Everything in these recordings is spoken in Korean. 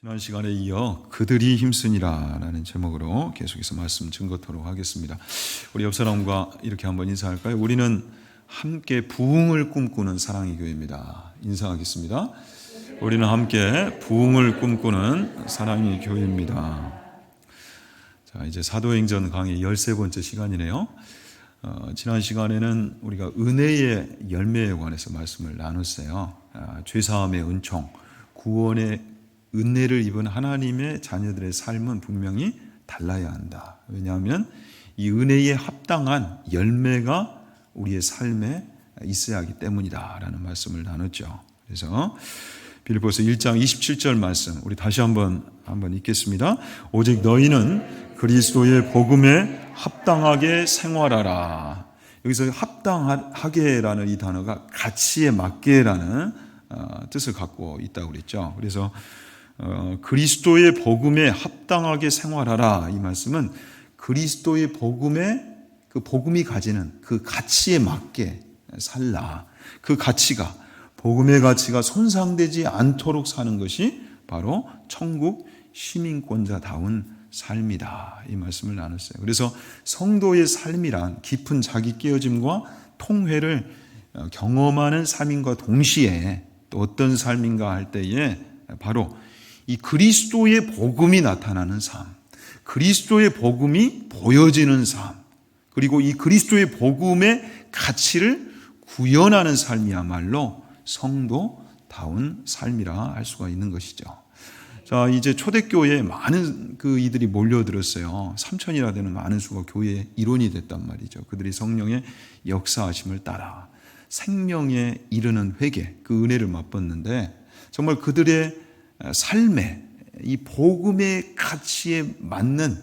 지난 시간에 이어 그들이 힘쓰니라 라는 제목으로 계속해서 말씀 증거토록 하겠습니다. 우리 옆 사람과 이렇게 한번 인사할까요? 우리는 함께 부흥을 꿈꾸는 사랑의 교회입니다. 인사하겠습니다. 우리는 함께 부흥을 꿈꾸는 사랑의 교회입니다. 자, 이제 사도행전 강의 13번째 시간이네요. 지난 시간에는 우리가 은혜의 열매에 관해서 말씀을 나눴어요. 죄사함의 은총, 구원의 은혜를 입은 하나님의 자녀들의 삶은 분명히 달라야 한다. 왜냐하면 이 은혜에 합당한 열매가 우리의 삶에 있어야 하기 때문이다 라는 말씀을 나눴죠. 그래서 빌립보서 1장 27절 말씀 우리 다시 한번 읽겠습니다. 오직 너희는 그리스도의 복음에 합당하게 생활하라. 여기서 합당하게라는 이 단어가 가치에 맞게라는 뜻을 갖고 있다고 그랬죠. 그래서 그리스도의 복음에 합당하게 생활하라 이 말씀은 그리스도의 복음에 그 복음이 가지는 그 가치에 맞게 살라. 그 가치가 복음의 가치가 손상되지 않도록 사는 것이 바로 천국 시민권자다운 삶이다. 이 말씀을 나눴어요. 그래서 성도의 삶이란 깊은 자기 깨어짐과 통회를 경험하는 삶인과 동시에 또 어떤 삶인가 할 때에 바로 이 그리스도의 복음이 나타나는 삶, 그리스도의 복음이 보여지는 삶, 그리고 이 그리스도의 복음의 가치를 구현하는 삶이야말로 성도다운 삶이라 할 수가 있는 것이죠. 자, 이제 초대교회에 많은 이들이 몰려들었어요. 3,000이나 되는 많은 수가 교회의 일원이 됐단 말이죠. 그들이 성령의 역사하심을 따라 생명에 이르는 회개, 그 은혜를 맛봤는데 정말 그들의 삶에 이 복음의 가치에 맞는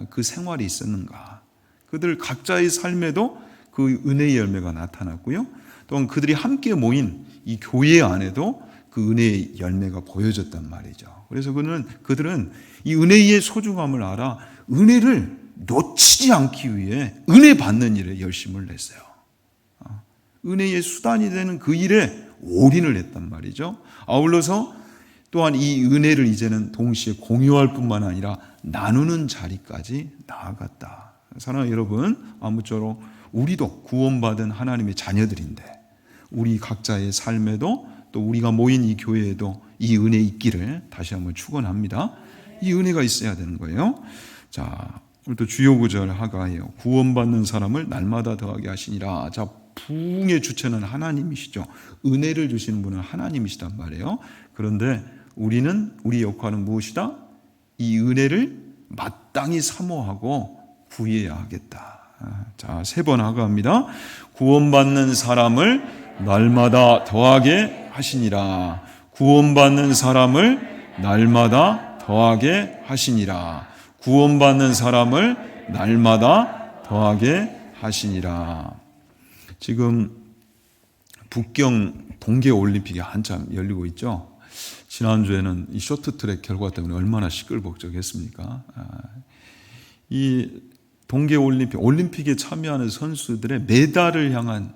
그 생활이 있었는가? 그들 각자의 삶에도 그 은혜의 열매가 나타났고요. 또한 그들이 함께 모인 이 교회 안에도 그 은혜의 열매가 보여졌단 말이죠. 그래서 그들은 이 은혜의 소중함을 알아 은혜를 놓치지 않기 위해 은혜 받는 일에 열심을 냈어요. 은혜의 수단이 되는 그 일에 올인을 했단 말이죠. 아울러서 또한 이 은혜를 이제는 동시에 공유할 뿐만 아니라 나누는 자리까지 나아갔다. 사랑하는 여러분, 아무쪼록 우리도 구원받은 하나님의 자녀들인데 우리 각자의 삶에도 또 우리가 모인 이 교회에도 이 은혜 있기를 다시 한번 축원합니다. 이 은혜가 있어야 되는 거예요. 자, 오늘도 주요 구절 하가예요. 구원받는 사람을 날마다 더하게 하시니라. 자, 부흥의 주체는 하나님이시죠. 은혜를 주시는 분은 하나님이시단 말이에요. 그런데 우리 역할은 무엇이다? 이 은혜를 마땅히 사모하고 구해야 하겠다. 자, 3번 하가합니다. 구원받는 사람을 날마다 더하게 하시니라. 구원받는 사람을 날마다 더하게 하시니라. 구원받는 사람을 날마다 더하게 하시니라. 지금 북경 동계올림픽이 한참 열리고 있죠. 지난주에는 이 쇼트트랙 결과 때문에 얼마나 시끌벅적했습니까? 이 올림픽에 참여하는 선수들의 메달을 향한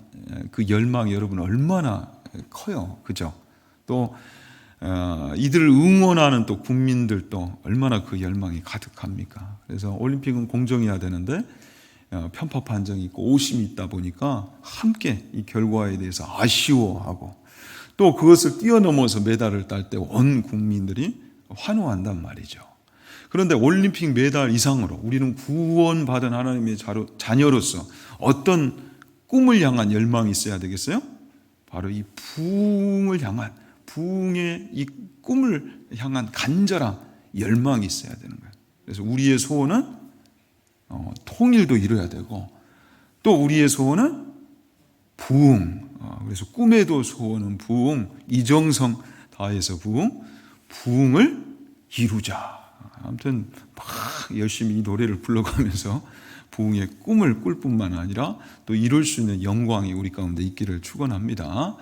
그 열망이 여러분 얼마나 커요, 그죠? 또 이들을 응원하는 또 국민들도 얼마나 그 열망이 가득합니까? 그래서 올림픽은 공정해야 되는데 편파 판정이 있고 오심이 있다 보니까 함께 이 결과에 대해서 아쉬워하고 또 그것을 뛰어넘어서 메달을 딸 때 온 국민들이 환호한단 말이죠. 그런데 올림픽 메달 이상으로 우리는 구원받은 하나님의 자녀로서 어떤 꿈을 향한 열망이 있어야 되겠어요? 바로 이 부흥을 향한, 부흥의 이 꿈을 향한 간절한 열망이 있어야 되는 거예요. 그래서 우리의 소원은 통일도 이뤄야 되고 또 우리의 소원은 부흥, 그래서 꿈에도 소원은 부흥, 이정성 다해서 부흥을 이루자. 아무튼 막 열심히 이 노래를 불러가면서 부흥의 꿈을 꿀 뿐만 아니라 또 이룰 수 있는 영광이 우리 가운데 있기를 축원합니다.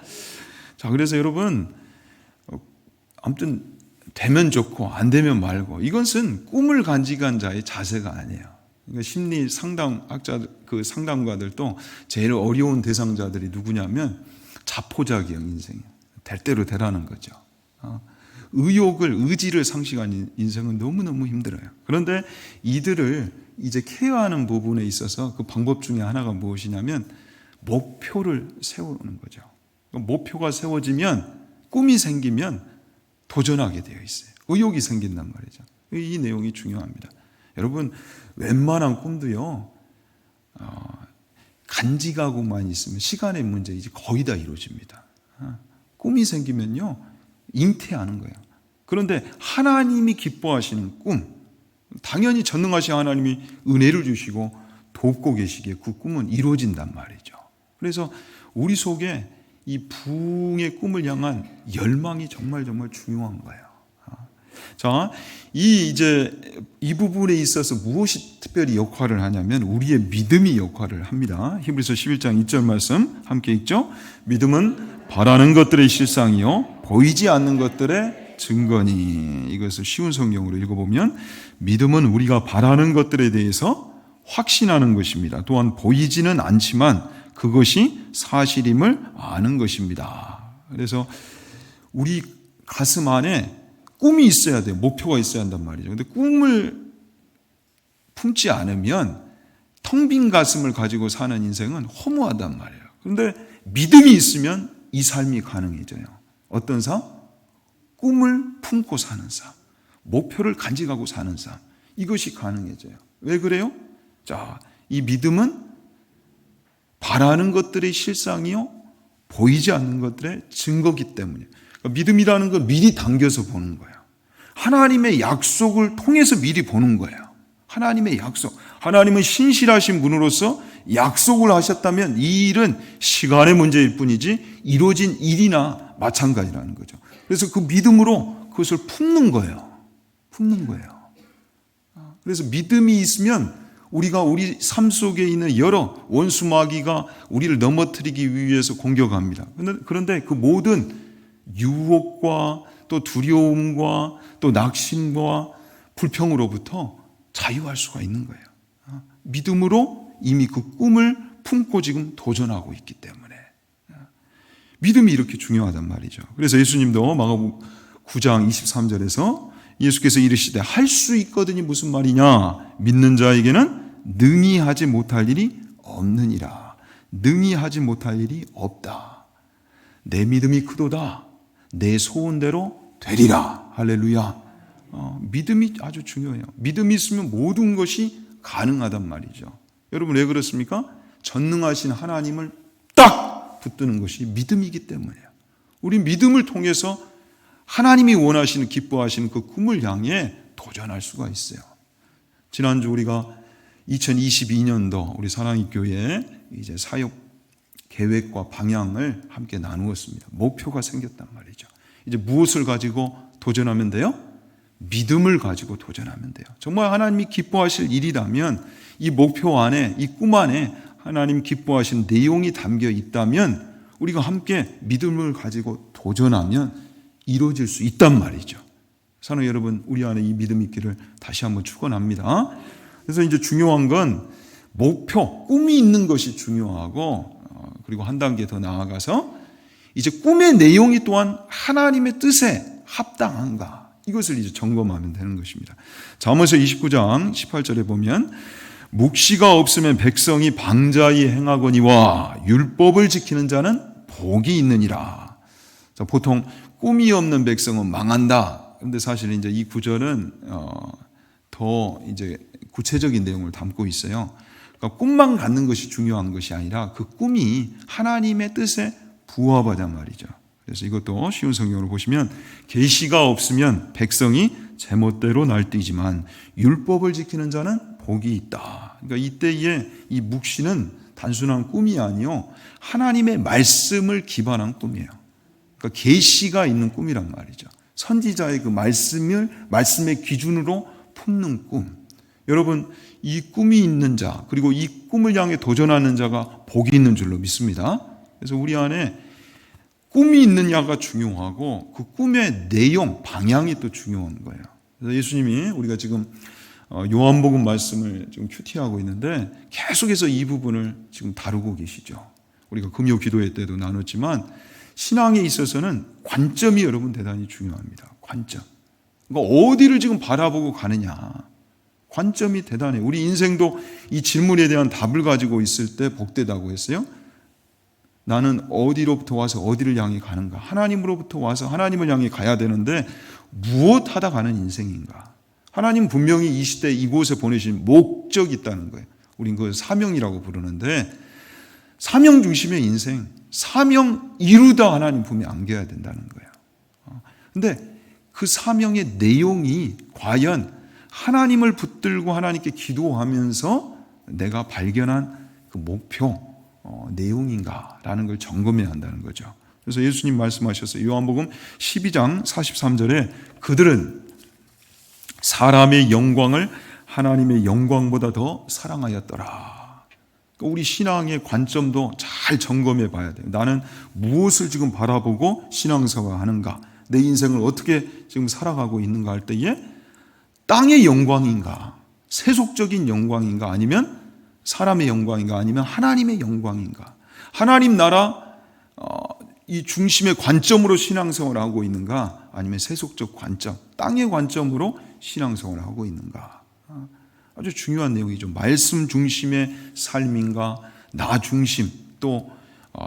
자, 그래서 여러분 아무튼 되면 좋고 안 되면 말고 이것은 꿈을 간직한 자의 자세가 아니에요. 그러니까 심리 상담가들도 제일 어려운 대상자들이 누구냐면 자포자기형 인생이에요. 될 대로 되라는 거죠. 의지를 상실한 인생은 너무너무 힘들어요. 그런데 이들을 이제 케어하는 부분에 있어서 그 방법 중에 하나가 무엇이냐면 목표를 세우는 거죠. 목표가 세워지면, 꿈이 생기면 도전하게 되어 있어요. 의욕이 생긴단 말이죠. 이 내용이 중요합니다. 여러분, 웬만한 꿈도요, 간직하고만 있으면 시간의 문제이지 거의 다 이루어집니다. 꿈이 생기면요, 잉태하는 거예요. 그런데 하나님이 기뻐하시는 꿈, 당연히 전능하신 하나님이 은혜를 주시고 돕고 계시기에 그 꿈은 이루어진단 말이죠. 그래서 우리 속에 이 부흥의 꿈을 향한 열망이 정말 중요한 거예요. 자, 이 부분에 있어서 무엇이 특별히 역할을 하냐면 우리의 믿음이 역할을 합니다. 히브리서 11장 2절 말씀 함께 읽죠. 믿음은 바라는 것들의 실상이요 보이지 않는 것들의 증거니. 이것을 쉬운 성경으로 읽어보면 믿음은 우리가 바라는 것들에 대해서 확신하는 것입니다. 또한 보이지는 않지만 그것이 사실임을 아는 것입니다. 그래서 우리 가슴 안에 꿈이 있어야 돼요. 목표가 있어야 한단 말이죠. 근데 꿈을 품지 않으면 텅 빈 가슴을 가지고 사는 인생은 허무하단 말이에요. 그런데 믿음이 있으면 이 삶이 가능해져요. 어떤 삶? 꿈을 품고 사는 삶, 목표를 간직하고 사는 삶, 이것이 가능해져요. 왜 그래요? 자, 이 믿음은 바라는 것들의 실상이요 보이지 않는 것들의 증거기 때문이에요. 그러니까 믿음이라는 걸 미리 당겨서 보는 거예요. 하나님의 약속을 통해서 미리 보는 거예요. 하나님의 약속. 하나님은 신실하신 분으로서 약속을 하셨다면 이 일은 시간의 문제일 뿐이지 이루어진 일이나 마찬가지라는 거죠. 그래서 그 믿음으로 그것을 품는 거예요. 품는 거예요. 그래서 믿음이 있으면 우리가 우리 삶 속에 있는 여러 원수 마귀가 우리를 넘어뜨리기 위해서 공격합니다. 그런데 그 모든 유혹과 또 두려움과 또 낙심과 불평으로부터 자유할 수가 있는 거예요. 믿음으로 이미 그 꿈을 품고 지금 도전하고 있기 때문에 믿음이 이렇게 중요하단 말이죠. 그래서 예수님도 마가복음 9장 23절에서 예수께서 이르시되 할 수 있거든이 무슨 말이냐? 믿는 자에게는 능히 하지 못할 일이 없느니라. 능히 하지 못할 일이 없다. 내 믿음이 크도다. 내 소원대로 되리라. 할렐루야. 믿음이 아주 중요해요. 믿음이 있으면 모든 것이 가능하단 말이죠. 여러분 왜 그렇습니까? 전능하신 하나님을 딱 붙드는 것이 믿음이기 때문이에요. 우리 믿음을 통해서 하나님이 원하시는 기뻐하시는 그 꿈을 향해 도전할 수가 있어요. 지난주 우리가 2022년도 우리 사랑의 교회 이제 사역 계획과 방향을 함께 나누었습니다. 목표가 생겼단 말이죠. 이제 무엇을 가지고 도전하면 돼요? 믿음을 가지고 도전하면 돼요. 정말 하나님이 기뻐하실 일이라면 이 목표 안에, 이 꿈 안에 하나님 기뻐하신 내용이 담겨 있다면 우리가 함께 믿음을 가지고 도전하면 이루어질 수 있단 말이죠. 사랑하는 여러분, 우리 안에 이 믿음이 있기를 다시 한번 축원합니다. 그래서 이제 중요한 건 목표, 꿈이 있는 것이 중요하고 그리고 한 단계 더 나아가서 이제 꿈의 내용이 또한 하나님의 뜻에 합당한가 이것을 이제 점검하면 되는 것입니다. 잠언서 29장 18절에 보면 묵시가 없으면 백성이 방자히 행하거니와 율법을 지키는 자는 복이 있느니라. 자, 보통 꿈이 없는 백성은 망한다. 그런데 사실 이제 이 구절은 더 이제 구체적인 내용을 담고 있어요. 그러니까 꿈만 갖는 것이 중요한 것이 아니라 그 꿈이 하나님의 뜻에 부합하단 말이죠. 그래서 이것도 쉬운 성경으로 보시면 계시가 없으면 백성이 제멋대로 날뛰지만 율법을 지키는 자는 복이 있다. 그러니까 이때의 이 묵시는 단순한 꿈이 아니요 하나님의 말씀을 기반한 꿈이에요. 그러니까 계시가 있는 꿈이란 말이죠. 선지자의 그 말씀의 기준으로 품는 꿈. 여러분 이 꿈이 있는 자 그리고 이 꿈을 향해 도전하는 자가 복이 있는 줄로 믿습니다. 그래서 우리 안에 꿈이 있느냐가 중요하고 그 꿈의 내용, 방향이 또 중요한 거예요. 그래서 예수님이 우리가 지금 요한복음 말씀을 지금 큐티하고 있는데 계속해서 이 부분을 지금 다루고 계시죠. 우리가 금요 기도회 때도 나눴지만 신앙에 있어서는 관점이 여러분 대단히 중요합니다. 관점. 그러니까 어디를 지금 바라보고 가느냐. 관점이 대단해. 우리 인생도 이 질문에 대한 답을 가지고 있을 때 복되다고 했어요. 나는 어디로부터 와서 어디를 향해 가는가? 하나님으로부터 와서 하나님을 향해 가야 되는데 무엇 하다 가는 인생인가? 하나님 분명히 이 시대 이곳에 보내신 목적이 있다는 거예요. 우린 그걸 사명이라고 부르는데 사명 중심의 인생, 사명 이루다 하나님 품에 안겨야 된다는 거예요. 근데 그 사명의 내용이 과연 하나님을 붙들고 하나님께 기도하면서 내가 발견한 그 목표, 내용인가라는 걸 점검해야 한다는 거죠. 그래서 예수님 말씀하셨어요. 요한복음 12장 43절에 그들은 사람의 영광을 하나님의 영광보다 더 사랑하였더라. 우리 신앙의 관점도 잘 점검해 봐야 돼요. 나는 무엇을 지금 바라보고 신앙생활하는가? 내 인생을 어떻게 지금 살아가고 있는가 할 때에 땅의 영광인가? 세속적인 영광인가? 아니면 사람의 영광인가? 아니면 하나님의 영광인가? 하나님 나라 이 중심의 관점으로 신앙생활을 하고 있는가? 아니면 세속적 관점, 땅의 관점으로 신앙생활을 하고 있는가? 아주 중요한 내용이죠. 말씀 중심의 삶인가? 나 중심, 또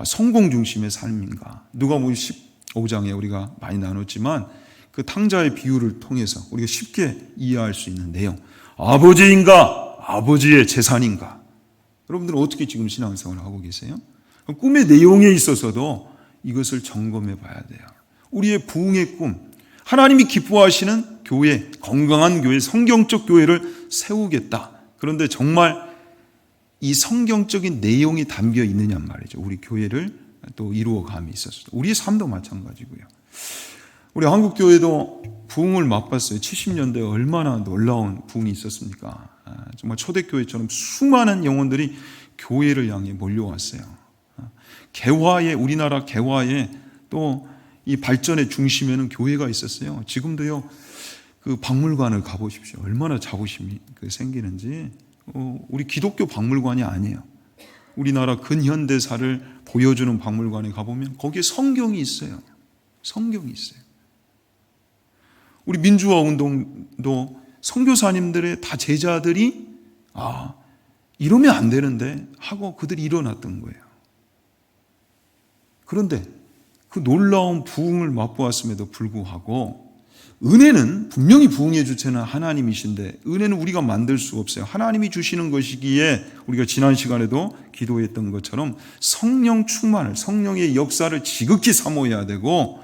성공 중심의 삶인가? 누가복음 15장에 우리가 많이 나눴지만 그 탕자의 비유를 통해서 우리가 쉽게 이해할 수 있는 내용. 아버지인가? 아버지의 재산인가? 여러분들은 어떻게 지금 신앙생활을 하고 계세요? 꿈의 내용에 있어서도 이것을 점검해 봐야 돼요. 우리의 부흥의 꿈, 하나님이 기뻐하시는 교회, 건강한 교회, 성경적 교회를 세우겠다. 그런데 정말 이 성경적인 내용이 담겨 있느냐 말이죠. 우리 교회를 또 이루어감이 있어서. 우리의 삶도 마찬가지고요. 우리 한국교회도 부흥을 맛봤어요. 70년대에 얼마나 놀라운 부흥이 있었습니까? 정말 초대교회처럼 수많은 영혼들이 교회를 향해 몰려왔어요. 개화에, 우리나라 개화에 또 이 발전의 중심에는 교회가 있었어요. 지금도요, 그 박물관을 가보십시오. 얼마나 자부심이 생기는지. 우리 기독교 박물관이 아니에요. 우리나라 근현대사를 보여주는 박물관에 가보면 거기에 성경이 있어요. 성경이 있어요. 우리 민주화 운동도 선교사님들의 다 제자들이 이러면 안 되는데 하고 그들이 일어났던 거예요. 그런데 그 놀라운 부흥을 맛보았음에도 불구하고 은혜는 분명히 부흥의 주체는 하나님이신데 은혜는 우리가 만들 수 없어요. 하나님이 주시는 것이기에 우리가 지난 시간에도 기도했던 것처럼 성령 충만을, 성령의 역사를 지극히 사모해야 되고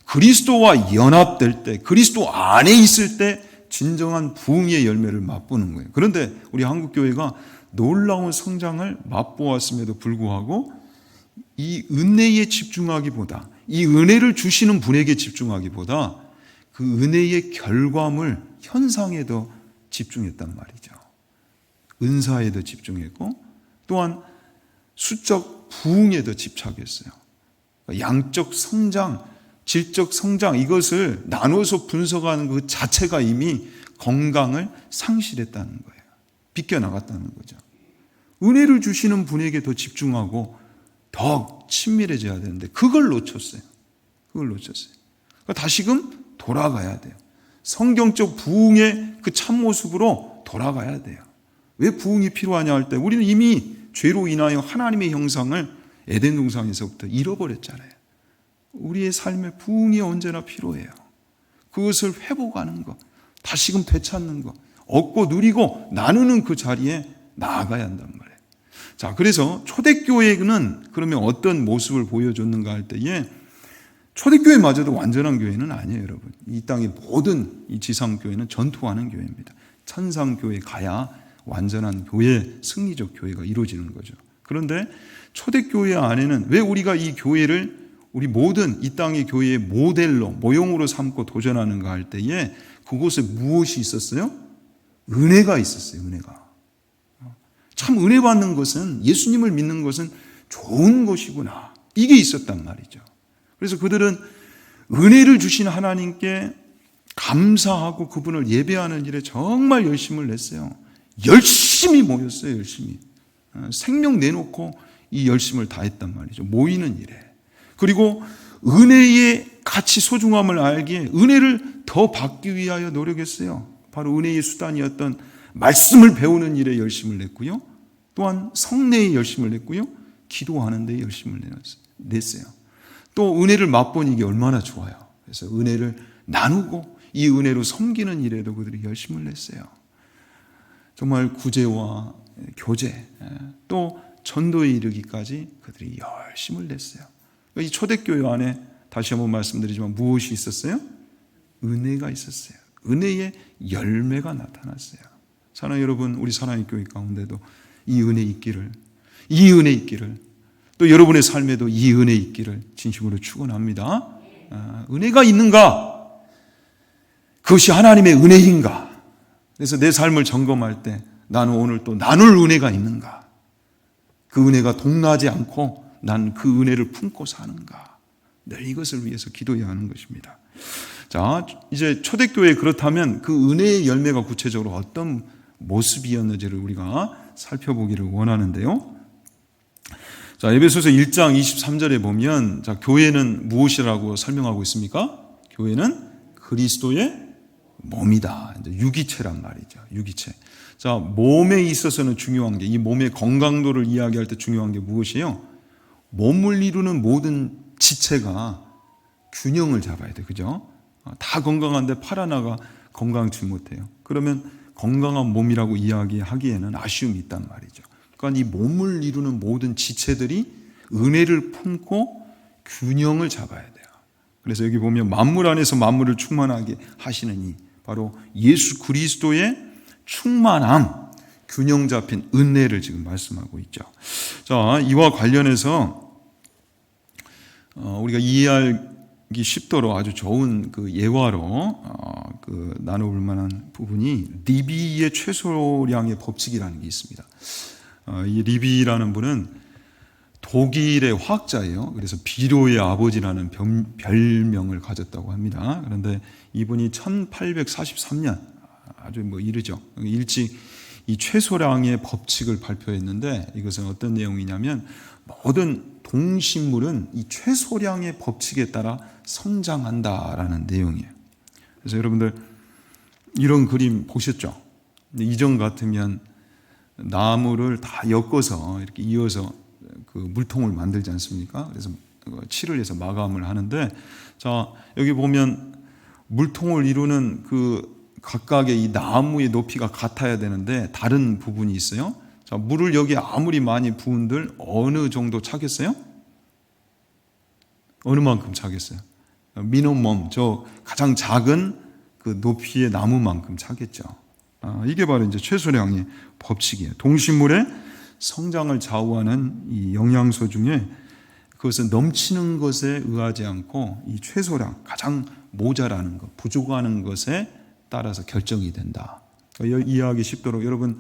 그리스도와 연합될 때, 그리스도 안에 있을 때 진정한 부흥의 열매를 맛보는 거예요. 그런데 우리 한국교회가 놀라운 성장을 맛보았음에도 불구하고 이 은혜에 집중하기보다, 이 은혜를 주시는 분에게 집중하기보다 그 은혜의 결과물, 현상에 더 집중했단 말이죠. 은사에 더 집중했고 또한 수적 부흥에 더 집착했어요. 양적 성장, 질적 성장, 이것을 나눠서 분석하는 그 자체가 이미 건강을 상실했다는 거예요. 비껴나갔다는 거죠. 은혜를 주시는 분에게 더 집중하고 더 친밀해져야 되는데 그걸 놓쳤어요. 그걸 놓쳤어요. 그러니까 다시금 돌아가야 돼요. 성경적 부흥의 그 참모습으로 돌아가야 돼요. 왜 부흥이 필요하냐 할 때 우리는 이미 죄로 인하여 하나님의 형상을 에덴 동산에서부터 잃어버렸잖아요. 우리의 삶에 부흥이 언제나 필요해요. 그것을 회복하는 것, 다시금 되찾는 것, 얻고 누리고 나누는 그 자리에 나아가야 한단 말이에요. 자, 그래서 초대교회는 그러면 어떤 모습을 보여줬는가 할 때에 초대교회마저도 완전한 교회는 아니에요, 여러분. 이 땅의 모든 이 지상교회는 전투하는 교회입니다. 천상교회 가야 완전한 교회, 승리적 교회가 이루어지는 거죠. 그런데 초대교회 안에는 왜 우리가 이 교회를 우리 모든 이 땅의 교회의 모델로, 모형으로 삼고 도전하는가 할 때에 그곳에 무엇이 있었어요? 은혜가 있었어요, 은혜가. 참 은혜 받는 것은, 예수님을 믿는 것은 좋은 것이구나. 이게 있었단 말이죠. 그래서 그들은 은혜를 주신 하나님께 감사하고 그분을 예배하는 일에 정말 열심을 냈어요. 열심히 모였어요, 열심히. 생명 내놓고 이 열심을 다했단 말이죠. 모이는 일에. 그리고 은혜의 가치 소중함을 알기에 은혜를 더 받기 위하여 노력했어요. 바로 은혜의 수단이었던 말씀을 배우는 일에 열심을 냈고요. 또한 성례에 열심을 냈고요. 기도하는 데 열심을 냈어요. 또 은혜를 맛보니 이게 얼마나 좋아요. 그래서 은혜를 나누고 이 은혜로 섬기는 일에도 그들이 열심을 냈어요. 정말 구제와 교제 또 전도에 이르기까지 그들이 열심을 냈어요. 이 초대교회 안에 다시 한번 말씀드리지만 무엇이 있었어요? 은혜가 있었어요. 은혜의 열매가 나타났어요. 사랑하는 여러분, 우리 사랑의 교회 가운데도 이 은혜 있기를, 이 은혜 있기를, 또 여러분의 삶에도 이 은혜 있기를 진심으로 축원합니다. 은혜가 있는가? 그것이 하나님의 은혜인가? 그래서 내 삶을 점검할 때 나는 오늘 또 나눌 은혜가 있는가? 그 은혜가 동나지 않고 난 그 은혜를 품고 사는가? 늘 이것을 위해서 기도해야 하는 것입니다. 자, 이제 초대교회 그렇다면 그 은혜의 열매가 구체적으로 어떤 모습이었는지를 우리가 살펴보기를 원하는데요. 자, 에베소서 1장 23절에 보면 자, 교회는 무엇이라고 설명하고 있습니까? 교회는 그리스도의 몸이다. 이제 유기체란 말이죠. 유기체. 자, 몸에 있어서는 중요한 게, 이 몸의 건강도를 이야기할 때 중요한 게 무엇이에요? 몸을 이루는 모든 지체가 균형을 잡아야 돼. 그죠? 다 건강한데 팔 하나가 건강치 못해요. 그러면 건강한 몸이라고 이야기하기에는 아쉬움이 있단 말이죠. 그러니까 이 몸을 이루는 모든 지체들이 은혜를 품고 균형을 잡아야 돼요. 그래서 여기 보면 만물 안에서 만물을 충만하게 하시는 이 바로 예수 그리스도의 충만함, 균형 잡힌 은혜를 지금 말씀하고 있죠. 자, 이와 관련해서 우리가 이해하기 쉽도록 아주 좋은 그 예화로 나눠볼 만한 부분이 리비의 최소량의 법칙이라는 게 있습니다. 이 리비라는 분은 독일의 화학자예요. 그래서 비료의 아버지라는 별명을 가졌다고 합니다. 그런데 이분이 1843년 아주 이르죠. 일찍 이 최소량의 법칙을 발표했는데 이것은 어떤 내용이냐면 모든 동식물은 이 최소량의 법칙에 따라 성장한다라는 내용이에요. 그래서 여러분들 이런 그림 보셨죠? 이전 같으면 나무를 다 엮어서 이렇게 이어서 그 물통을 만들지 않습니까? 그래서 칠을 해서 마감을 하는데, 자, 여기 보면 물통을 이루는 그 각각의 이 나무의 높이가 같아야 되는데 다른 부분이 있어요. 자, 물을 여기 아무리 많이 부은들 어느 정도 차겠어요? 어느 만큼 차겠어요? 미니멈, 저 가장 작은 그 높이의 나무만큼 차겠죠. 이게 바로 이제 최소량의 법칙이에요. 동식물의 성장을 좌우하는 이 영양소 중에 그것은 넘치는 것에 의하지 않고 이 최소량, 가장 모자라는 것, 부족하는 것에 따라서 결정이 된다. 이해하기 쉽도록 여러분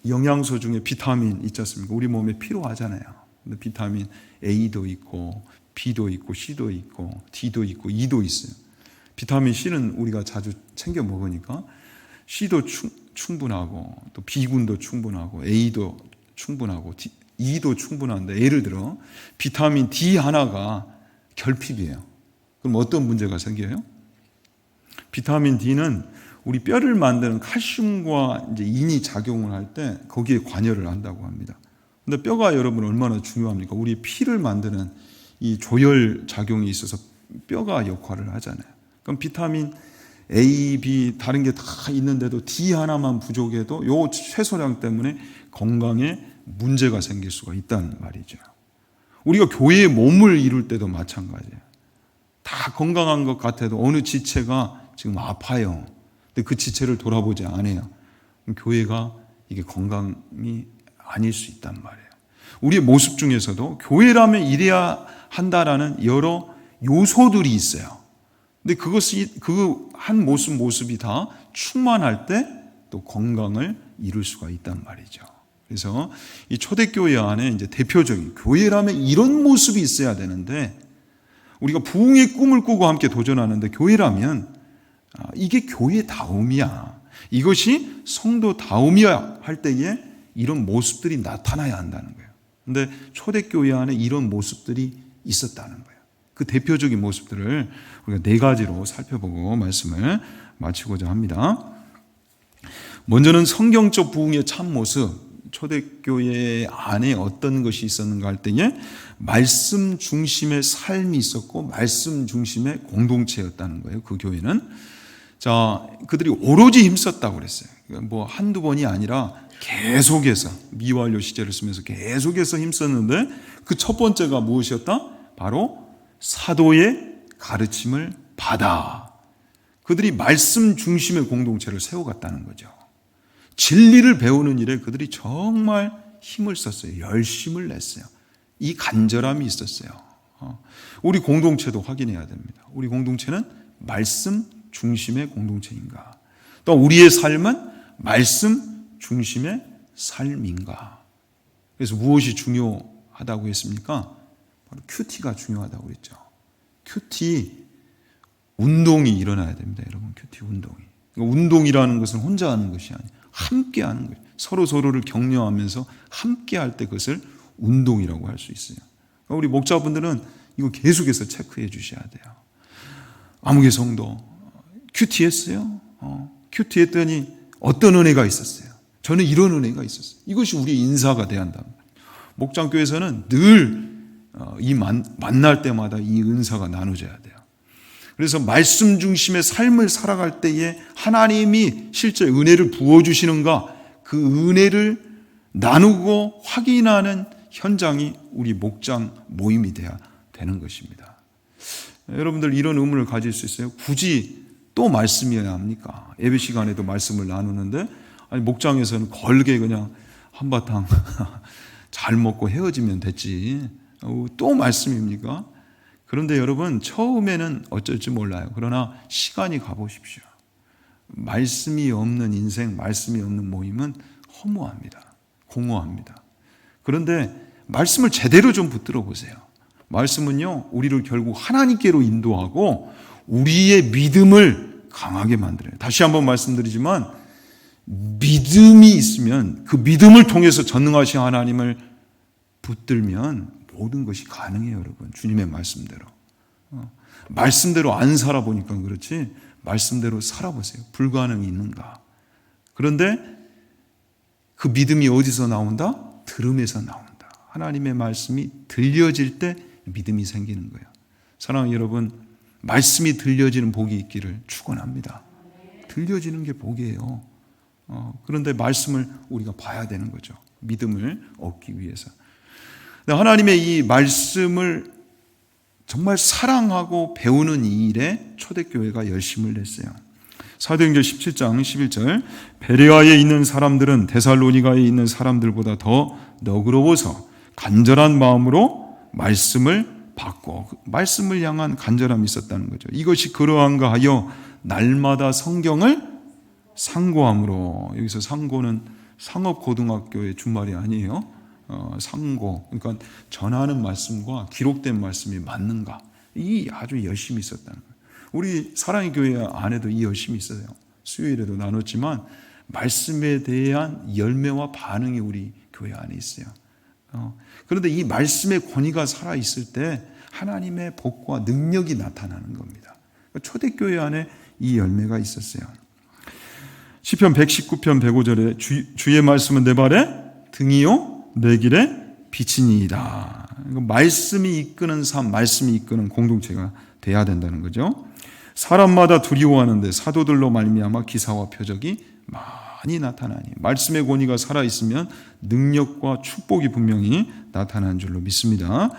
영양소 중에 비타민 있지 않습니까? 우리 몸에 필요하잖아요. 근데 비타민 A도 있고 B도 있고 C도 있고 D도 있고 E도 있어요. 비타민 C는 우리가 자주 챙겨 먹으니까 C도 충분하고 또 B군도 충분하고 A도 충분하고 E도 충분한데 예를 들어 비타민 D 하나가 결핍이에요. 그럼 어떤 문제가 생겨요? 비타민 D는 우리 뼈를 만드는 칼슘과 이제 인이 작용을 할 때 거기에 관여를 한다고 합니다. 근데 뼈가 여러분 얼마나 중요합니까? 우리 피를 만드는 이 조혈 작용이 있어서 뼈가 역할을 하잖아요. 그럼 비타민 A, B 다른 게 다 있는데도 D 하나만 부족해도 요 최소량 때문에 건강에 문제가 생길 수가 있다는 말이죠. 우리가 교회의 몸을 이룰 때도 마찬가지예요. 다 건강한 것 같아도 어느 지체가 지금 아파요. 근데 그 지체를 돌아보지 않아요. 교회가 이게 건강이 아닐 수 있단 말이에요. 우리의 모습 중에서도 교회라면 이래야 한다라는 여러 요소들이 있어요. 근데 그것이 그 한 모습이 다 충만할 때 또 건강을 이룰 수가 있단 말이죠. 그래서 이 초대교회 안에 이제 대표적인 교회라면 이런 모습이 있어야 되는데 우리가 부흥의 꿈을 꾸고 함께 도전하는데 교회라면 이게 교회다움이야. 이것이 성도다움이야 할 때에 이런 모습들이 나타나야 한다는 거예요. 그런데 초대교회 안에 이런 모습들이 있었다는 거예요. 그 대표적인 모습들을 우리가 네 가지로 살펴보고 말씀을 마치고자 합니다. 먼저는 성경적 부흥의 참모습, 초대교회 안에 어떤 것이 있었는가 할 때에 말씀 중심의 삶이 있었고 말씀 중심의 공동체였다는 거예요. 그 교회는. 자, 그들이 오로지 힘썼다고 그랬어요. 뭐 한두 번이 아니라 계속해서 미완료 시제를 쓰면서 계속해서 힘썼는데 그 첫 번째가 무엇이었다? 바로 사도의 가르침을 받아. 그들이 말씀 중심의 공동체를 세워갔다는 거죠. 진리를 배우는 일에 그들이 정말 힘을 썼어요. 열심을 냈어요. 이 간절함이 있었어요. 우리 공동체도 확인해야 됩니다. 우리 공동체는 말씀 중심의 공동체인가? 또 우리의 삶은 말씀 중심의 삶인가? 그래서 무엇이 중요하다고 했습니까? 바로 큐티가 중요하다고 그랬죠. 큐티 운동이 일어나야 됩니다. 여러분, 큐티 운동이. 운동이라는 것은 혼자 하는 것이 아니에요. 함께 하는 거예요. 서로를 격려하면서 함께 할 때 그것을 운동이라고 할 수 있어요. 우리 목자분들은 이거 계속해서 체크해 주셔야 돼요. 아무개 성도 큐티 했어요? 큐티 했더니 어떤 은혜가 있었어요? 저는 이런 은혜가 있었어요. 이것이 우리의 인사가 돼야 한다. 목장교회에서는 늘 이 만날 때마다 이 은사가 나눠져야 돼요. 그래서 말씀 중심의 삶을 살아갈 때에 하나님이 실제 은혜를 부어주시는가, 그 은혜를 나누고 확인하는 현장이 우리 목장 모임이 돼야 되는 것입니다. 여러분들 이런 의문을 가질 수 있어요. 굳이 또 말씀이어야 합니까? 예배 시간에도 말씀을 나누는데 아니 목장에서는 걸게 그냥 한바탕 잘 먹고 헤어지면 됐지. 또 말씀입니까? 그런데 여러분 처음에는 어쩔지 몰라요. 그러나 시간이 가보십시오. 말씀이 없는 인생, 말씀이 없는 모임은 허무합니다. 공허합니다. 그런데 말씀을 제대로 좀 붙들어 보세요. 말씀은요, 우리를 결국 하나님께로 인도하고 우리의 믿음을 강하게 만들어요. 다시 한번 말씀드리지만 믿음이 있으면 그 믿음을 통해서 전능하신 하나님을 붙들면 모든 것이 가능해요, 여러분. 주님의 말씀대로. 말씀대로 안 살아보니까 그렇지 말씀대로 살아보세요. 불가능이 있는가? 그런데 그 믿음이 어디서 나온다? 들음에서 나온다. 하나님의 말씀이 들려질 때 믿음이 생기는 거예요. 사랑하는 여러분, 말씀이 들려지는 복이 있기를 축원합니다. 들려지는 게 복이에요. 그런데 말씀을 우리가 봐야 되는 거죠. 믿음을 얻기 위해서. 하나님의 이 말씀을 정말 사랑하고 배우는 이 일에 초대교회가 열심을 냈어요. 사도행전 17장 11절 베레아에 있는 사람들은 데살로니가에 있는 사람들보다 더 너그러워서 간절한 마음으로 말씀을 받고 말씀을 향한 간절함이 있었다는 거죠. 이것이 그러한가 하여 날마다 성경을 상고함으로, 여기서 상고는 상업고등학교의 준말이 아니에요. 상고, 그러니까 전하는 말씀과 기록된 말씀이 맞는가, 이 아주 열심히 있었다는 거예요. 우리 사랑의 교회 안에도 이 열심이 있어요. 수요일에도 나눴지만 말씀에 대한 열매와 반응이 우리 교회 안에 있어요. 그런데 이 말씀의 권위가 살아있을 때 하나님의 복과 능력이 나타나는 겁니다. 초대교회 안에 이 열매가 있었어요. 시편 119편 105절에 주의 말씀은 내 발에 등이요 내 길에 빛이니이다. 말씀이 이끄는 삶, 말씀이 이끄는 공동체가 돼야 된다는 거죠. 사람마다 두려워하는데 사도들로 말미암아 기사와 표적이 많이 나타나니, 말씀의 권위가 살아있으면 능력과 축복이 분명히 나타나는 줄로 믿습니다.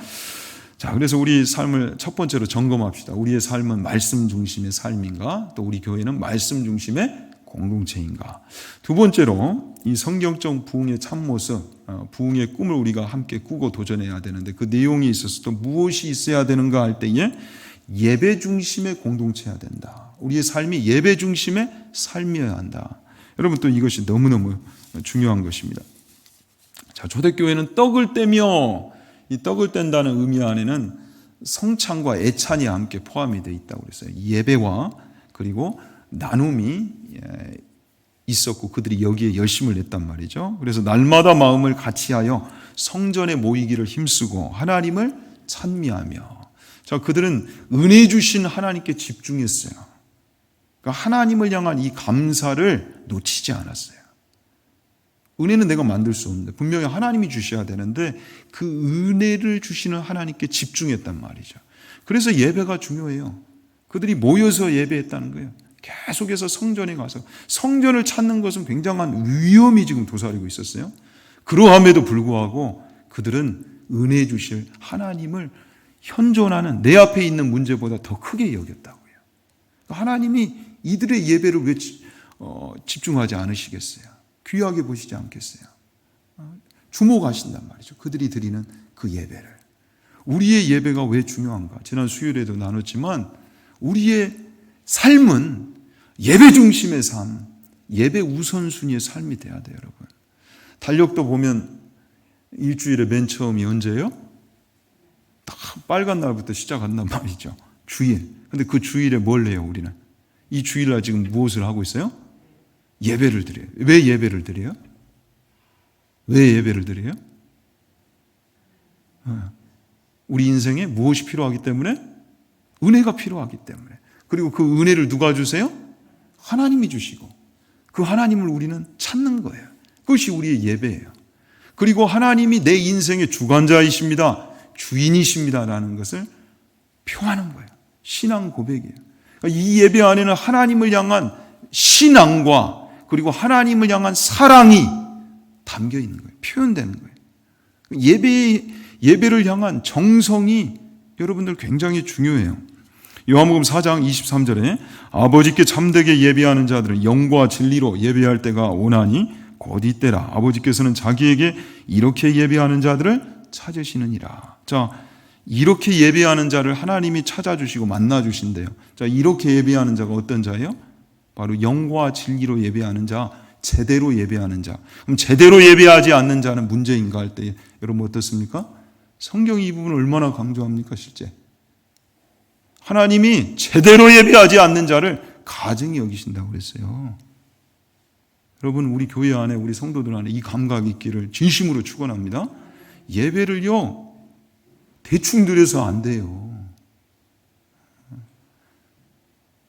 자, 그래서 우리 삶을 첫 번째로 점검합시다. 우리의 삶은 말씀 중심의 삶인가? 또 우리 교회는 말씀 중심의 공동체인가? 두 번째로 이 성경적 부흥의 참모습, 부흥의 꿈을 우리가 함께 꾸고 도전해야 되는데 그 내용이 있어서 또 무엇이 있어야 되는가 할 때에 예배 중심의 공동체여야 된다. 우리의 삶이 예배 중심의 삶이어야 한다. 여러분, 또 이것이 너무너무 중요한 것입니다. 자, 초대교회는 떡을 떼며, 이 떡을 뗀다는 의미 안에는 성찬과 애찬이 함께 포함이 되어 있다고 그랬어요. 예배와 그리고 나눔이 있었고 그들이 여기에 열심을 냈단 말이죠. 그래서 날마다 마음을 같이하여 성전에 모이기를 힘쓰고 하나님을 찬미하며, 자, 그들은 은혜 주신 하나님께 집중했어요. 그러니까 하나님을 향한 이 감사를 놓치지 않았어요. 은혜는 내가 만들 수 없는데 분명히 하나님이 주셔야 되는데 그 은혜를 주시는 하나님께 집중했단 말이죠. 그래서 예배가 중요해요. 그들이 모여서 예배했다는 거예요. 계속해서 성전에 가서 성전을 찾는 것은 굉장한 위험이 지금 도사리고 있었어요. 그러함에도 불구하고 그들은 은혜 주실 하나님을 현존하는 내 앞에 있는 문제보다 더 크게 여겼다고요. 하나님이 이들의 예배를 왜 집중하지 않으시겠어요? 귀하게 보시지 않겠어요? 주목하신단 말이죠. 그들이 드리는 그 예배를. 우리의 예배가 왜 중요한가? 지난 수요일에도 나눴지만 우리의 삶은 예배 중심의 삶, 예배 우선순위의 삶이 돼야 돼요, 여러분. 달력도 보면 일주일에 맨 처음이 언제예요? 딱 빨간 날부터 시작한단 말이죠. 주일. 근데 그 주일에 뭘 해요, 우리는? 이 주일날 지금 무엇을 하고 있어요? 예배를 드려요. 왜 예배를 드려요? 왜 예배를 드려요? 우리 인생에 무엇이 필요하기 때문에? 은혜가 필요하기 때문에. 그리고 그 은혜를 누가 주세요? 하나님이 주시고 그 하나님을 우리는 찾는 거예요. 그것이 우리의 예배예요. 그리고 하나님이 내 인생의 주관자이십니다. 주인이십니다라는 것을 표하는 거예요. 신앙 고백이에요. 그러니까 이 예배 안에는 하나님을 향한 신앙과 그리고 하나님을 향한 사랑이 담겨 있는 거예요. 표현되는 거예요. 예배를 향한 정성이 여러분들 굉장히 중요해요. 요한복음 4장 23절에 아버지께 참되게 예배하는 자들은 영과 진리로 예배할 때가 오나니 곧 이때라. 아버지께서는 자기에게 이렇게 예배하는 자들을 찾으시느니라. 자, 이렇게 예배하는 자를 하나님이 찾아주시고 만나주신대요. 자, 이렇게 예배하는 자가 어떤 자예요? 바로 영과 진리로 예배하는 자, 제대로 예배하는 자. 그럼 제대로 예배하지 않는 자는 문제인가 할 때 여러분 어떻습니까? 성경이 이 부분을 얼마나 강조합니까, 실제? 하나님이 제대로 예배하지 않는 자를 가증히 여기신다고 그랬어요. 여러분, 우리 교회 안에, 우리 성도들 안에 이 감각이 있기를 진심으로 축원합니다. 예배를요, 대충 드려서 안 돼요.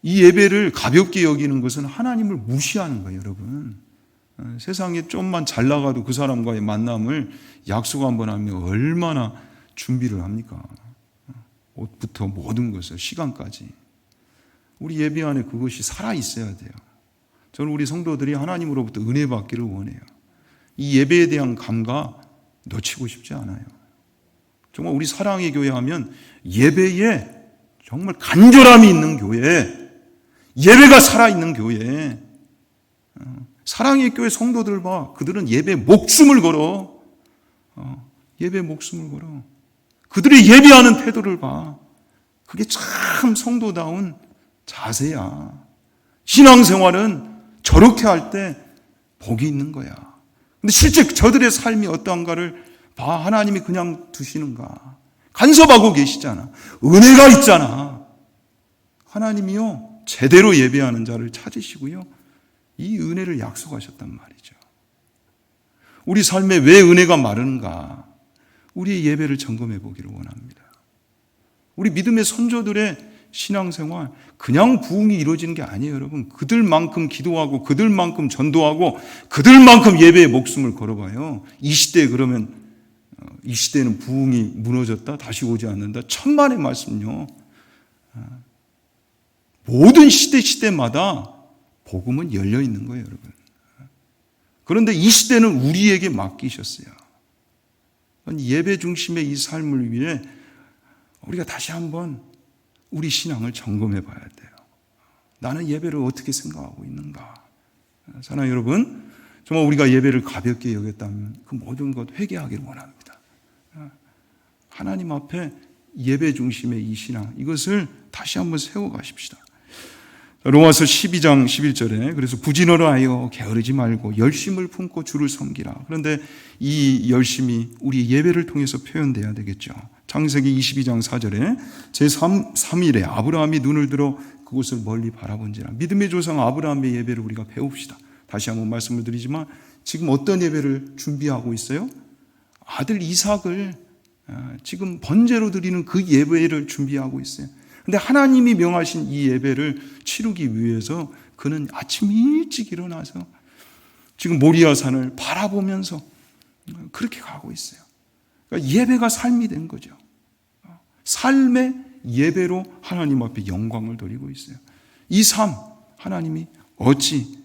이 예배를 가볍게 여기는 것은 하나님을 무시하는 거예요, 여러분. 세상에 좀만 잘 나가도 그 사람과의 만남을 약속 한번 하면 얼마나 준비를 합니까? 옷부터 모든 것을, 시간까지. 우리 예배 안에 그것이 살아있어야 돼요. 저는 우리 성도들이 하나님으로부터 은혜 받기를 원해요. 이 예배에 대한 감각 놓치고 싶지 않아요. 정말 우리 사랑의 교회 하면 예배에 정말 간절함이 있는 교회, 예배가 살아있는 교회. 사랑의 교회 성도들 봐. 그들은 예배 목숨을 걸어. 예배 목숨을 걸어. 그들이 예배하는 태도를 봐. 그게 참 성도다운 자세야. 신앙생활은 저렇게 할 때 복이 있는 거야. 근데 실제 저들의 삶이 어떠한가를 봐. 하나님이 그냥 두시는가. 간섭하고 계시잖아. 은혜가 있잖아. 하나님이요, 제대로 예배하는 자를 찾으시고요, 이 은혜를 약속하셨단 말이죠. 우리 삶에 왜 은혜가 마르는가? 우리의 예배를 점검해 보기를 원합니다. 우리 믿음의 선조들의 신앙생활, 그냥 부흥이 이루어지는 게 아니에요, 여러분. 그들만큼 기도하고, 그들만큼 전도하고, 그들만큼 예배에 목숨을 걸어봐요. 이 시대에 그러면, 이 시대에는 부흥이 무너졌다, 다시 오지 않는다. 천만의 말씀요. 모든 시대마다 복음은 열려 있는 거예요, 여러분. 그런데 이 시대는 우리에게 맡기셨어요. 예배 중심의 이 삶을 위해 우리가 다시 한번 우리 신앙을 점검해 봐야 돼요. 나는 예배를 어떻게 생각하고 있는가? 사랑하는 여러분, 정말 우리가 예배를 가볍게 여겼다면 그 모든 것 회개하기를 원합니다. 하나님 앞에 예배 중심의 이 신앙, 이것을 다시 한번 세워가십시다. 로마서 12장 11절에 그래서 부지런하여 게으르지 말고 열심을 품고 주를 섬기라. 그런데 이 열심이 우리 예배를 통해서 표현돼야 되겠죠. 창세기 22장 4절에 제3일에 아브라함이 눈을 들어 그곳을 멀리 바라본지라. 믿음의 조상 아브라함의 예배를 우리가 배웁시다. 다시 한번 말씀을 드리지만 지금 어떤 예배를 준비하고 있어요? 아들 이삭을 지금 번제로 드리는 그 예배를 준비하고 있어요. 근데 하나님이 명하신 이 예배를 치르기 위해서 그는 아침 일찍 일어나서 지금 모리아산을 바라보면서 그렇게 가고 있어요. 그러니까 예배가 삶이 된 거죠. 삶의 예배로 하나님 앞에 영광을 돌리고 있어요. 이 삶 하나님이 어찌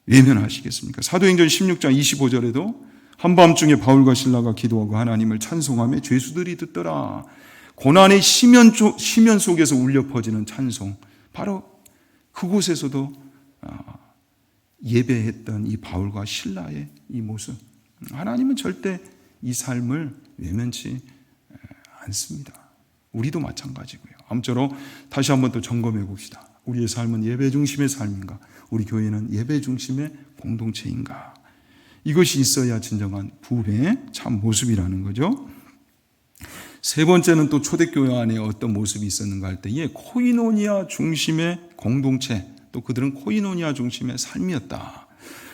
외면하시겠습니까? 사도행전 16장 25절에도 한밤중에 바울과 실라가 기도하고 하나님을 찬송하며 죄수들이 듣더라. 고난의 시면 속에서 울려 퍼지는 찬송, 바로 그곳에서도 예배했던 이 바울과 실라의 이 모습, 하나님은 절대 이 삶을 외면치 않습니다. 우리도 마찬가지고요. 아무쪼록 다시 한번 또 점검해 봅시다. 우리의 삶은 예배 중심의 삶인가? 우리 교회는 예배 중심의 공동체인가? 이것이 있어야 진정한 부흥의 참 모습이라는 거죠. 세 번째는 또 초대교회 안에 어떤 모습이 있었는가 할 때에 코이노니아 중심의 공동체, 또 그들은 코이노니아 중심의 삶이었다.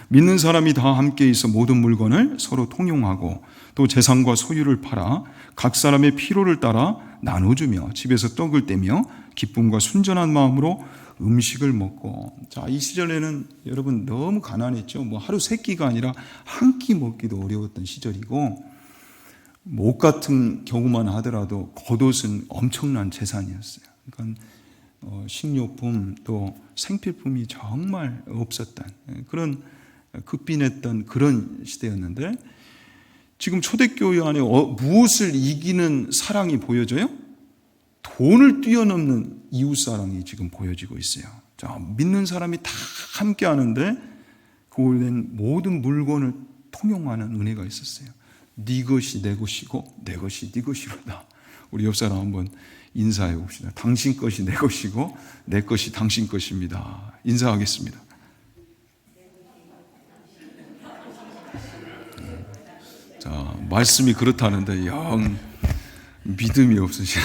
믿는 사람이 다 함께 있어 모든 물건을 서로 통용하고 또 재산과 소유를 팔아 각 사람의 필요를 따라 나눠주며 집에서 떡을 떼며 기쁨과 순전한 마음으로 음식을 먹고. 자, 이 시절에는 여러분 너무 가난했죠. 뭐 하루 세 끼가 아니라 한 끼 먹기도 어려웠던 시절이고, 옷 같은 경우만 하더라도 겉옷은 엄청난 재산이었어요. 그러니까 식료품 또 생필품이 정말 없었던 그런 극빈했던 그런 시대였는데, 지금 초대교회 안에 무엇을 이기는 사랑이 보여져요? 돈을 뛰어넘는 이웃사랑이 지금 보여지고 있어요. 자, 믿는 사람이 다 함께 하는데 그곳엔 모든 물건을 통용하는 은혜가 있었어요. 네 것이 내 것이고 내 것이 네 것이로다. 우리 옆 사람 한번 인사해 봅시다. 당신 것이 내 것이고 내 것이 당신 것입니다. 인사하겠습니다. 자, 말씀이 그렇다는데 영 믿음이 없으시네.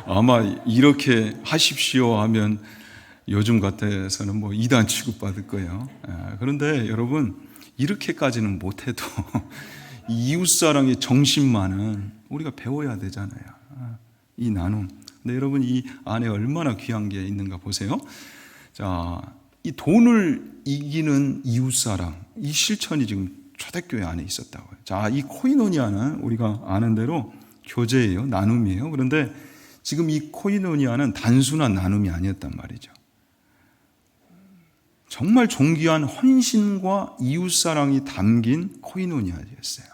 아마 이렇게 하십시오 하면 요즘 같아서는 뭐 이단 취급받을 거예요. 그런데 여러분, 이렇게까지는 못해도 이웃사랑의 정신만은 우리가 배워야 되잖아요. 이 나눔. 근데 여러분, 이 안에 얼마나 귀한 게 있는가 보세요. 자, 이 돈을 이기는 이웃사랑, 이 실천이 지금 초대교회 안에 있었다고요. 자, 이 코이노니아는 우리가 아는 대로 교제예요. 나눔이에요. 그런데 지금 이 코이노니아는 단순한 나눔이 아니었단 말이죠. 정말 존귀한 헌신과 이웃사랑이 담긴 코이노니아였어요.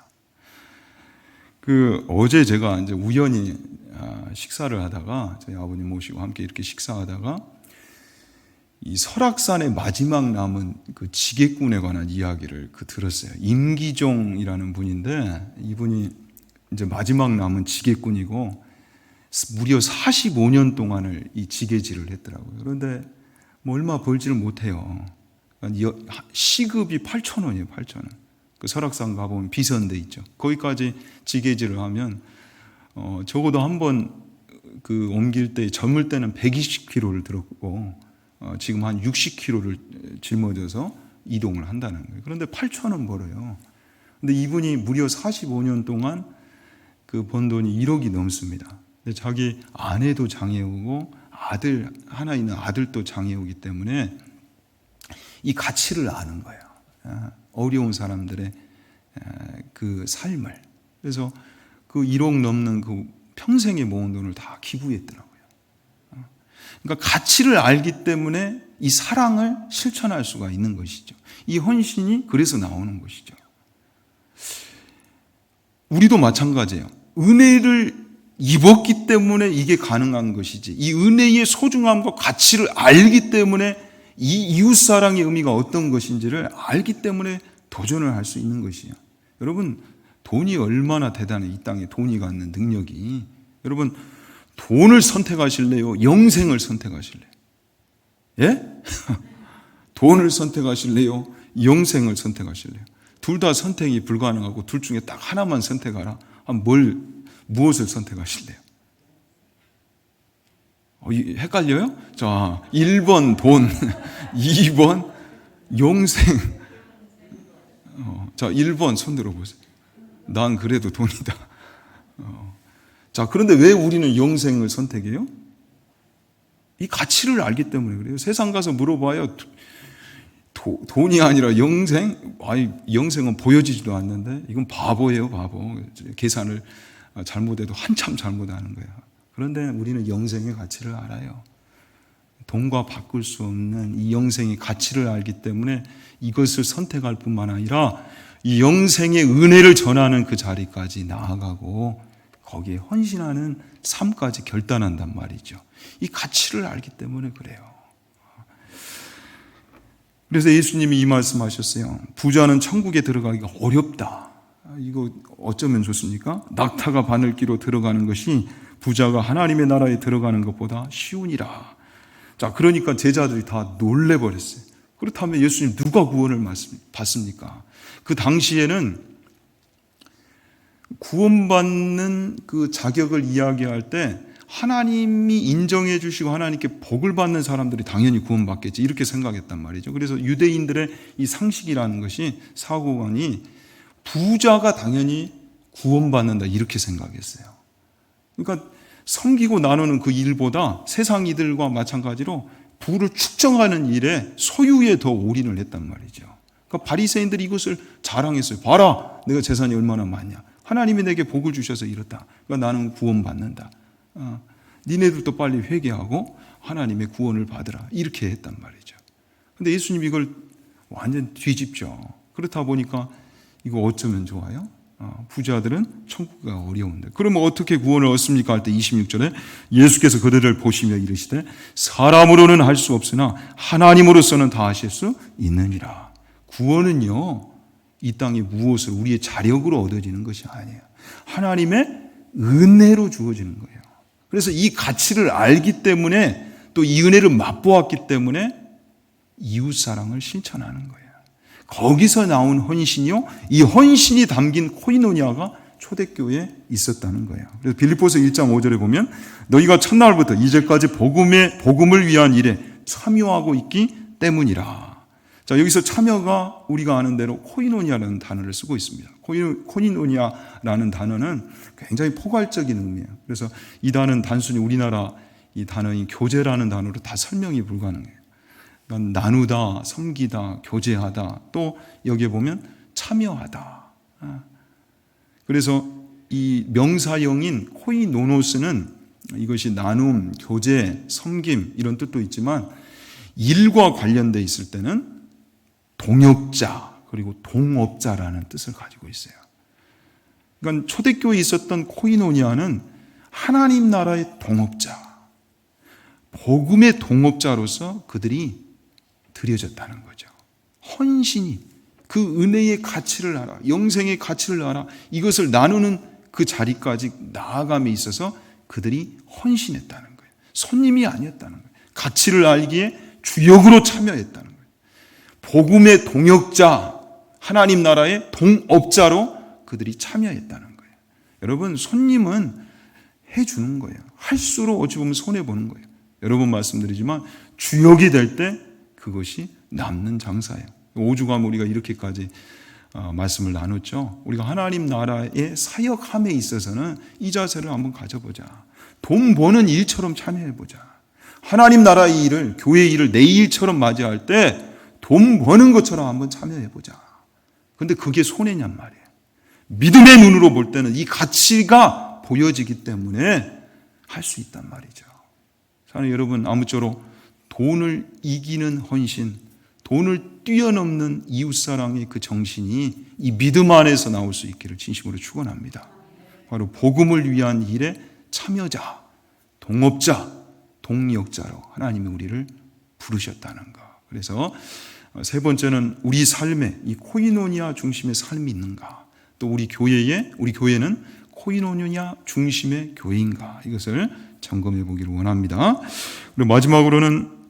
어제 제가 이제 우연히 식사를 하다가 저희 아버님 모시고 함께 이렇게 식사하다가 이 설악산의 마지막 남은 그 지게꾼에 관한 이야기를 들었어요. 임기종이라는 분인데 이분이 이제 마지막 남은 지게꾼이고 무려 45년 동안을 이 지게질을 했더라고요. 그런데 뭐 얼마 벌지를 못해요. 시급이 8,000원이에요. 8,000원. 그 설악산 가보면 비선대 있죠. 거기까지 지게질을 하면 적어도 한번 옮길 때 젊을 때는 120kg를 들었고 지금 한 60kg를 짊어져서 이동을 한다는 거예요. 그런데 8,000원 벌어요. 근데 이분이 무려 45년 동안 그 번 돈이 1억이 넘습니다. 근데 자기 아내도 장애우고 아들 하나 있는 아들도 장애우기 때문에 이 가치를 아는 거예요. 어려운 사람들의 그 삶을. 그래서 그 1억 넘는 그 평생에 모은 돈을 다 기부했더라고요. 그러니까 가치를 알기 때문에 이 사랑을 실천할 수가 있는 것이죠. 이 헌신이 그래서 나오는 것이죠. 우리도 마찬가지예요. 은혜를 입었기 때문에 이게 가능한 것이지, 이 은혜의 소중함과 가치를 알기 때문에 이 이웃사랑의 의미가 어떤 것인지를 알기 때문에 도전을 할 수 있는 것이에요. 여러분, 돈이 얼마나 대단해. 이 땅에 돈이 갖는 능력이. 여러분, 돈을 선택하실래요? 영생을 선택하실래요? 예? 돈을 선택하실래요? 영생을 선택하실래요? 둘 다 선택이 불가능하고 둘 중에 딱 하나만 선택하라. 무엇을 선택하실래요? 헷갈려요? 자, 1번 돈, 2번 영생. 자, 1번 손 들어보세요. 난 그래도 돈이다. 자, 그런데 왜 우리는 영생을 선택해요? 이 가치를 알기 때문에 그래요. 세상 가서 물어봐요. 돈이 아니라 영생? 아니, 영생은 보여지지도 않는데 이건 바보예요, 바보. 계산을 잘못해도 한참 잘못하는 거예요. 그런데 우리는 영생의 가치를 알아요. 돈과 바꿀 수 없는 이 영생의 가치를 알기 때문에 이것을 선택할 뿐만 아니라 이 영생의 은혜를 전하는 그 자리까지 나아가고 거기에 헌신하는 삶까지 결단한단 말이죠. 이 가치를 알기 때문에 그래요. 그래서 예수님이 이 말씀하셨어요. 부자는 천국에 들어가기가 어렵다. 이거 어쩌면 좋습니까? 낙타가 바늘기로 들어가는 것이 부자가 하나님의 나라에 들어가는 것보다 쉬우니라. 자, 그러니까 제자들이 다 놀래버렸어요. 그렇다면 예수님 누가 구원을 받습니까? 그 당시에는 구원받는 그 자격을 이야기할 때 하나님이 인정해 주시고 하나님께 복을 받는 사람들이 당연히 구원받겠지 이렇게 생각했단 말이죠. 그래서 유대인들의 이 상식이라는 것이 사고관이 부자가 당연히 구원받는다 이렇게 생각했어요. 그러니까 섬기고 나누는 그 일보다 세상 이들과 마찬가지로 부를 축정하는 일에 소유에 더 올인을 했단 말이죠. 그러니까 바리새인들이 이것을 자랑했어요. 봐라, 내가 재산이 얼마나 많냐. 하나님이 내게 복을 주셔서 이렇다. 그러니까 나는 구원받는다. 니네들도 빨리 회개하고 하나님의 구원을 받으라. 이렇게 했단 말이죠. 근데 예수님이 이걸 완전 뒤집죠. 그렇다 보니까 이거 어쩌면 좋아요? 부자들은 천국가 어려운데 그러면 어떻게 구원을 얻습니까? 할 때 26절에 예수께서 그들을 보시며 이르시되 사람으로는 할 수 없으나 하나님으로서는 다 하실 수 있느니라. 구원은요 이 땅에 무엇을 우리의 자력으로 얻어지는 것이 아니에요. 하나님의 은혜로 주어지는 거예요. 그래서 이 가치를 알기 때문에 또 이 은혜를 맛보았기 때문에 이웃사랑을 실천하는 거예요. 거기서 나온 헌신이요, 이 헌신이 담긴 코이노니아가 초대교회에 있었다는 거예요. 그래서 빌립보서 1장 5절에 보면 너희가 첫날부터 이제까지 복음을 위한 일에 참여하고 있기 때문이라. 자, 여기서 참여가 우리가 아는 대로 코이노니아라는 단어를 쓰고 있습니다. 코이노니아라는 단어는 굉장히 포괄적인 의미예요. 그래서 이 단어는 단순히 우리나라 이 단어인 교제라는 단어로 다 설명이 불가능해요. 나누다, 섬기다, 교제하다, 또 여기에 보면 참여하다. 그래서 이 명사형인 코이노노스는 이것이 나눔, 교제, 섬김 이런 뜻도 있지만 일과 관련돼 있을 때는 동역자 그리고 동업자라는 뜻을 가지고 있어요. 그러니까 초대교회에 있었던 코이노니아는 하나님 나라의 동업자, 복음의 동업자로서 그들이 드려졌다는 거죠. 헌신이 그 은혜의 가치를 알아, 영생의 가치를 알아, 이것을 나누는 그 자리까지 나아감에 있어서 그들이 헌신했다는 거예요. 손님이 아니었다는 거예요. 가치를 알기에 주역으로 참여했다는 거예요. 복음의 동역자, 하나님 나라의 동업자로 그들이 참여했다는 거예요. 여러분, 손님은 해주는 거예요. 할수록 어찌 보면 손해보는 거예요. 여러 번 말씀드리지만 주역이 될 때 그것이 남는 장사예요. 오주간 우리가 이렇게까지 말씀을 나눴죠. 우리가 하나님 나라의 사역함에 있어서는 이 자세를 한번 가져보자. 돈 버는 일처럼 참여해보자. 하나님 나라의 일을, 교회의 일을 내 일처럼 맞이할 때 돈 버는 것처럼 한번 참여해보자. 근데 그게 손해냔 말이에요. 믿음의 눈으로 볼 때는 이 가치가 보여지기 때문에 할 수 있단 말이죠. 사랑하는 여러분, 아무쪼록 돈을 이기는 헌신, 돈을 뛰어넘는 이웃사랑의 그 정신이 이 믿음 안에서 나올 수 있기를 진심으로 축원합니다. 바로 복음을 위한 일에 참여자, 동업자, 동역자로 하나님이 우리를 부르셨다는 것. 그래서 세 번째는 우리 삶에 이 코이노니아 중심의 삶이 있는가, 또 우리 교회는 코이노니아 중심의 교회인가, 이것을 점검해 보기를 원합니다. 그리고 마지막으로는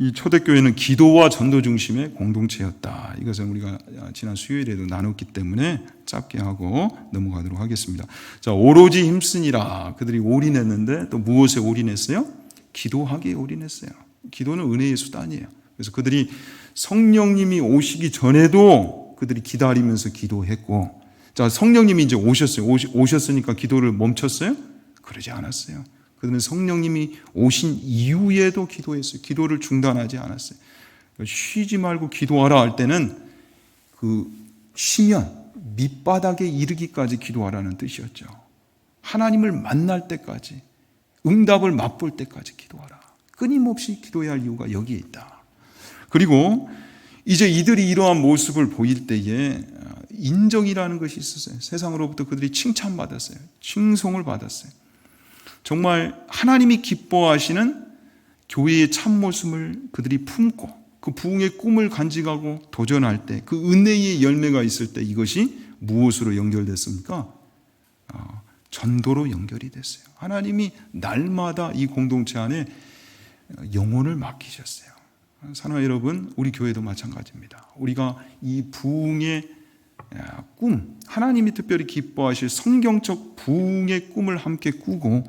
이 초대교회는 기도와 전도 중심의 공동체였다. 이것은 우리가 지난 수요일에도 나눴기 때문에 짧게 하고 넘어가도록 하겠습니다. 자, 오로지 힘쓰니라. 그들이 올인했는데 또 무엇에 올인했어요? 기도하기에 올인했어요. 기도는 은혜의 수단이에요. 그래서 그들이 성령님이 오시기 전에도 그들이 기다리면서 기도했고, 자, 성령님이 이제 오셨어요. 오셨으니까 기도를 멈췄어요? 그러지 않았어요. 그들은 성령님이 오신 이후에도 기도했어요. 기도를 중단하지 않았어요. 쉬지 말고 기도하라 할 때는 그 쉬면 밑바닥에 이르기까지 기도하라는 뜻이었죠. 하나님을 만날 때까지, 응답을 맛볼 때까지 기도하라. 끊임없이 기도해야 할 이유가 여기에 있다. 그리고 이제 이들이 이러한 모습을 보일 때에 인정이라는 것이 있었어요. 세상으로부터 그들이 칭찬받았어요. 칭송을 받았어요. 정말 하나님이 기뻐하시는 교회의 참모습을 그들이 품고 그 부흥의 꿈을 간직하고 도전할 때, 그 은혜의 열매가 있을 때 이것이 무엇으로 연결됐습니까? 전도로 연결이 됐어요. 하나님이 날마다 이 공동체 안에 영혼을 맡기셨어요. 사랑하는 여러분, 우리 교회도 마찬가지입니다. 우리가 이 부흥의 꿈, 하나님이 특별히 기뻐하실 성경적 부흥의 꿈을 함께 꾸고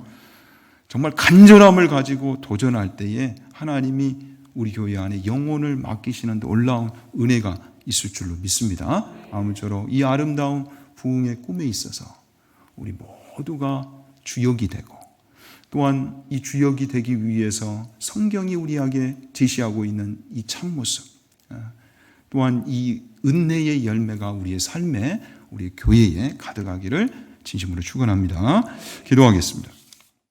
정말 간절함을 가지고 도전할 때에 하나님이 우리 교회 안에 영혼을 맡기시는 놀라운 은혜가 있을 줄로 믿습니다. 아무쪼록 이 아름다운 부흥의 꿈에 있어서 우리 모두가 주역이 되고, 또한 이 주역이 되기 위해서 성경이 우리에게 제시하고 있는 이 참모습, 또한 이 은혜의 열매가 우리의 삶에, 우리 교회에 가득하기를 진심으로 축원합니다. 기도하겠습니다.